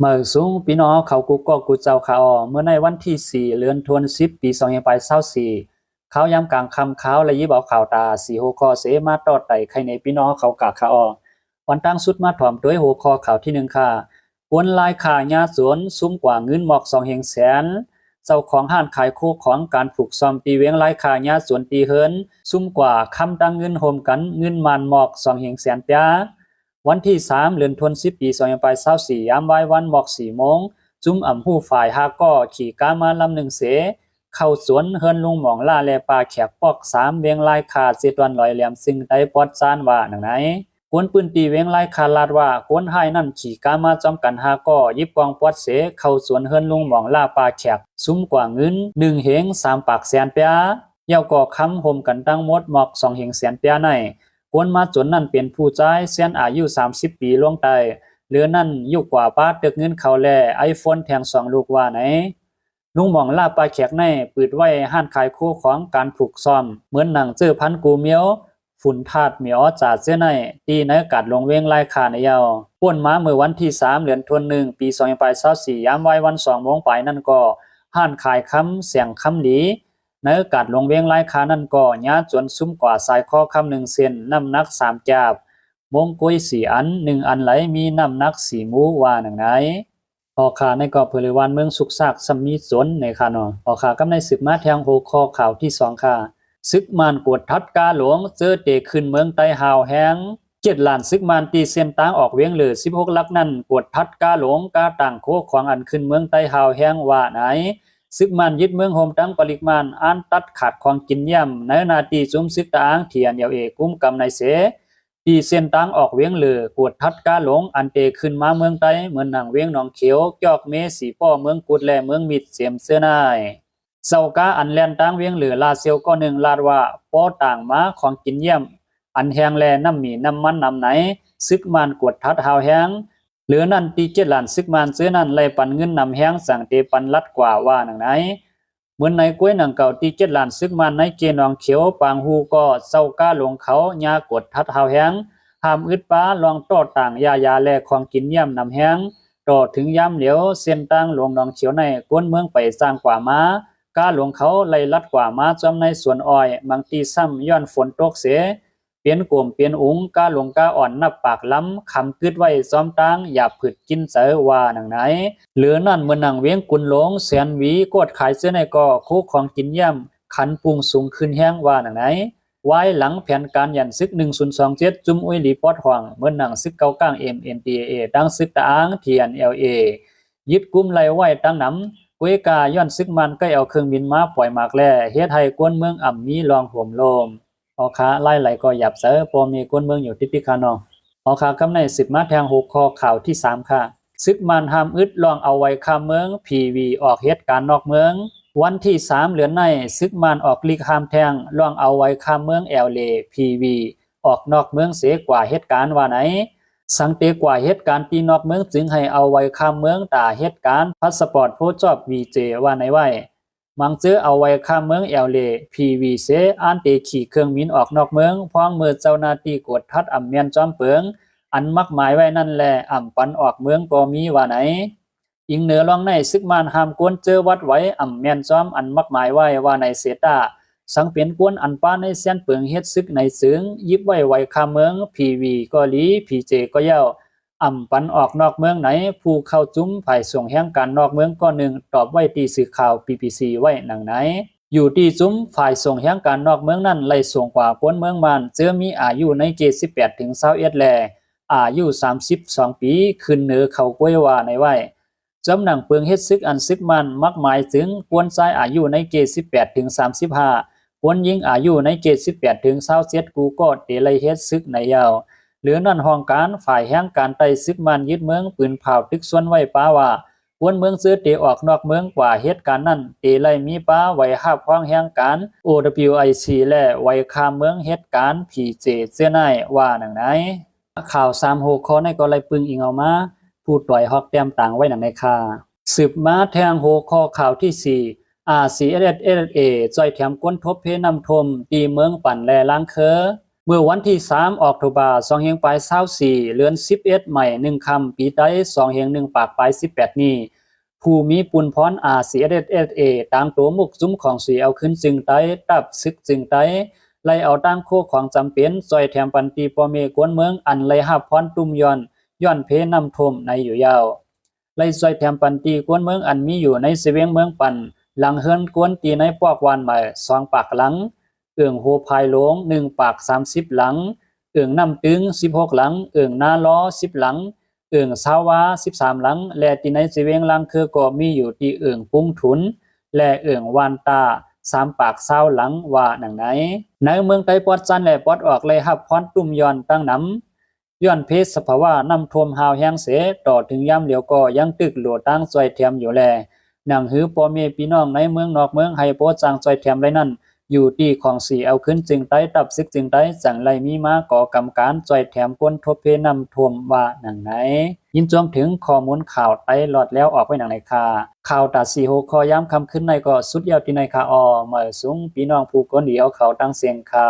เมื่อสูงพี่น้องเขากูก็กูเจ้าขาออเมื่อในวันที่4เดือนธันวาคมปี2524เขาย้ำกลางคำเขาและยิบเอาข่าวตาสีหัวข้อเสมาตอดไต่ใครในพี่น้องเขากะขาออวันตั้งสุดมาถ่อมด้วยหัวข้อข่าวที่1ค่ะกวนลายข่ายาสวนซุ้มกว่าเงินหมอก2 แสนเจ้าของห้านขายโคของการผูกซอมตีเวียงลายข่ายาสวนตีเฮินซุ้มกว่าคำตั้งเงินโฮมกันเงินมันหมอก2 แสนเปียวันที่3เดือนธันวาคมปี2524ยามบ่ายวันหมอก4 โมงจุ้มอ่ำหู้ฝ่ายฮาก็ขี่ก้ามาลำหนึ่งเสเข้าสวนเฮิรนลุงหมองล่าแลปลาแขกปอก3เวียงลายขาดเสตวันลอยแหลมซึ่งได้ปอดซานว่าหนังไหนกวนปืนตีเวียงลายขาดลาดว่ากวนให้นั่นขี่ก้ามาจอมกันฮาก็ยิบกองปอดเสเข้าสวนเฮิรนลุงหมองล่าปลาแขกซุ้มกว่าเงิน1 เหง3 ปากแสนเปียเยาก่อคำห่มกันตั้งหมดหมอก2 แสนเปียในกวนมาจนนั่นเป็นผู้ใจเสียนอายุ30 ปีล่วงไตเหลือนั่นอยู่กว่าป้าตึกเงินเขาแลไอโฟนแทง2 ลูกว่าไหนลุงหม่องลาปลาแขกในปืดไว้ห้านขายคู่ของการผูกซ่อมเหมือนหนังเจอพันกูเมียวฝุ่นทาดเหมียวจ่าเสื้อในตีในอากาศลงเวงลายขาในยาวป่วนมาเมื่อวันที่3เดือนธันวาคมปี2524ยามวัยวัน2 โมงไปนั่นก็ห้านขายคำเสียงคำหลีในอากาศลงเวงลายขานั่นก็ญาจนซุ้มกว่าสายคอคำ1 เซนน้ำหนัก3 จาบมงกุย4 อัน1 อันไหลมีน้ำหนัก4 มูว่าหนังไหนพอขาในก็เผยวันเมืองสุกซากสมีสนในค่ะเนาะพอขากำในสืบมาแทงโหคอข่าวที่2ค่ะซึกมานกวดทัดกาหลวงเจอเตขึ้นเมืองไต้หาวแห้ง7 ล้านซึกมานตีเส้นตางออกเวียงเหลือ16 ลักนั่นกวดทัดกาหลวงกาต่างโคของอันขึ้นเมืองไต้หาวแห้งว่าไหนซึกมันยึดเมืองโฮมตั้งปริมาณอันตัดขาดของกินย่ำในนาทีจุ้มซึกตางเถียนเยาเอกุ้มกำในเสตีเส้นตางออกเวียงเหลือกวดทัดกาหลวงอันเตขึ้นมาเมืองไต้เหมือนหนังเวียงหนองเขียวจอกเมสีป้อเมืองกุดและเมืองมิดเสียมเสื้อนายเซากาอันแลนตางเวียงเหลือลาเซียวก็1ลาดว่าป้อต่างมาของกินเยี่ยมอันแห้งแลน้ำมีน้ำมันน้ำไหนซึกมันกวดทัดหาวแห้งเหลือนั่นตี7 ล้านซึกมันซื้อนั่นไล่ปันเงินนำแห้งสั่งเตปันลัดกว่าว่าหนังไหนเหมือนในกล้วยหนังเก่าตี7 ล้านซึกมันในเกนองเขียวปางฮูก็เซากาหลวงเขาญากดทัดหาวแห้งห้ามอึดป้าลองต่อต่างยาแลของกินเยี่ยมนำแห้งต่อถึงย่ำเหลียวเส้นตั้งหลวงนองเขียวในก้นเมืองไปสร้างกว่ามากาหลวงเขาไล่ลัดกว่ามาจอมในสวนอ้อยบางตีซ้ำย้อนฝนตกเสเปลี่ยนกลมเปลี่ยนอุงกาหลวงกาอ่อนนับปากล้ำคำกึดไว้ซ้อมตั้งอย่าผึดกินเสว่าหนังไหนเหลือนั่นเมื่อหนังเวียงกุนหลงแสนหวีกดขายเสื้อในก่อคู่ของกินเยี่ยมขันปุงสูงขึ้นแห้งว่าหนังไหนไว้หลังแผนการยันซึก1027จุ้มอุ้ยลีปอดห่วงเมื่อหนังซึกเกาก้าง MNDAA ตั้งซึกตะอ้าง TNLA ยึดกุมไล่ไว้ตั้งนำกวยกาย้อนซึกมันใกล้เอาเครื่องบินมาปล่อยหมากแล่เฮ็ดให้กวนเมืองอ่ำมีรองห่มโลมพอค้าไล่ไหลก็หยับเสอพอมีกวนเมืองอยู่ที่พิคานอพอค้ากำใน10มาแทง6ข้อข่าวที่3ค่ะซึกมันห้ามอึดลองเอาไว้คาเมือง PV ออกเหตุการณ์นอกเมืองวันที่3เหลือนในซึกมันออกลีกห้ามแทงลองเอาไว้คาเมือง LA PV ออกนอกเมืองเสียกว่าเหตุการณ์ว่าไหนสังเตกว่าเหตุการณ์ที่นอกเมืองจึงให้เอาไว้ข้ามเมืองตาเหตุการณ์พาสปอร์ตผู้จอบ VJ ว่าไหนไว้มังเจอเอาไว้ข้ามเมือง LA PV เสอันเตขี่เครื่องบินออกนอกเมืองพร้อมมือเจ้าหน้าที่กดทัดอำเมียนจอมเปิงอันมักหมายไว้นั่นแลอ่ำปันออกเมืองบ่มีว่าไหนอิงเหนือลองในซึกมานห้ามกวนเจอวัดไว้อ่ำเมียนจอมอันมักหมายไว้ว่าในเสตาสังเปลี่ยนกวนอันป้าในเสียนเปิงเฮ็ดซึกในซึงยิบไว้คาเมือง PV ก็ลี PJ ก็เย้าอ่ำปันออกนอกเมืองไหนผู้เข้าจุ้มฝ่ายส่งแห่งการนอกเมืองก็หนึ่งตอบไว้ที่สื่อข่าว PPC ไว้หนังไหนอยู่ที่จุ้มฝ่ายส่งแห่งการนอกเมืองนั้นไล่ส่งกว่าพ้นเมืองมันเจอมีอายุในเกณฑ์18ถึง21แลอายุ32 ปีขึ้นเหนือเขากล้วยว่าในไว้จำหนังเปิงเฮ็ดซึกอันซึกมันมักหมายถึงกวนชายอายุในเกณฑ์18ถึง35คนยิงอายุในเกณฑ์18ถึง27กูก็เตไลเฮ็ดซึกในยาวเหลือนั่นห้องการฝ่ายแห่งการไต่ซึกมันยึดเมืองปืนเผาตึกส่วนไว้ป้าว่าวนเมืองซื้อเตออกนอกเมืองกว่าเหตุการณ์นั้นเตไลมีป้าไว้หับห้องแห่งการ OWIC และไว้คามเมืองเหตุการณ์ PJ เสื้อในว่าหนังไหนข่าว3 6ข้อในก็ไล่ปึงอิงเอามาพูดปล่อยฮอกแต้มต่างไว้หนังในค่าสืบมาแทง6ข้อข่าวที่4RCSSA จอยแถมก้นทบเพน้ำทมตีเมืองปั่นแลล้างเคอ เมื่อวันที่3ออกตุลาคม2524เดือน11ใหม่1ค่ำปีใด2-1ปากปลาย18นี้ผู้มีปุญพร RCSSA ต่างตัวมุกซุ้มของสีเอาขึ้นจึงไต้ตับซึกจึงไต้ไล่เอาตั้งโคของจำเป็นซอยแถมปันตีปอเมกวนเมืองอันไล่หับพรตุ้มย้อนเพนำทมในอยู่ยาวไล่ซอยแถมปันตีกวนเมืองอันมีอยู่ในเสวียงเมืองปันหลังเฮือนกวนตีในปอกวานใหม่2ปากหลังเอื่องโฮพายหลง1ปาก30หลังเอื่องน้ำตึง16หลังเอื่องนาล้อ10หลังเอื่องสาวา13หลังและตีในเสวียงหลังคือก็มีอยู่ที่เอื่องปุ้งถุนและเอื่องวานตา3ปาก20หลังว่าหนังไหนในเมืองไต้ปอดจันและปอดออกเลยหับพรตุ้มย้อนตั้งนำย้อนเพศสภาวะน้ำท่วมหาวแห้งเสต่อถึงย่ำเหลียวก็ยังตึกโหลตั้งซอยเทียมอยู่แลหนังหือพ่อแม่พี่น้องในเมืองนอกเมืองให้โปจางซอยเทียมไรนั่นอยู่ที่ของสีเอาขึ้นจึงไต้ตับซึกจึงไต้จังไรมีมาก่อกำการซอยแถมก้นทบเพนำท่วมว่าหนังไหนยินจวงถึงข้อมูลข่าวไต้หลอดแล้วออกไปหนังไหนค่ะข่าวตัดสีโหคอย้ำคำขึ้นในก็สุดยอดที่ในค่ะเมื่อสูงพี่น้องผู้คนเดียวเขาตั้งเสียงค่ะ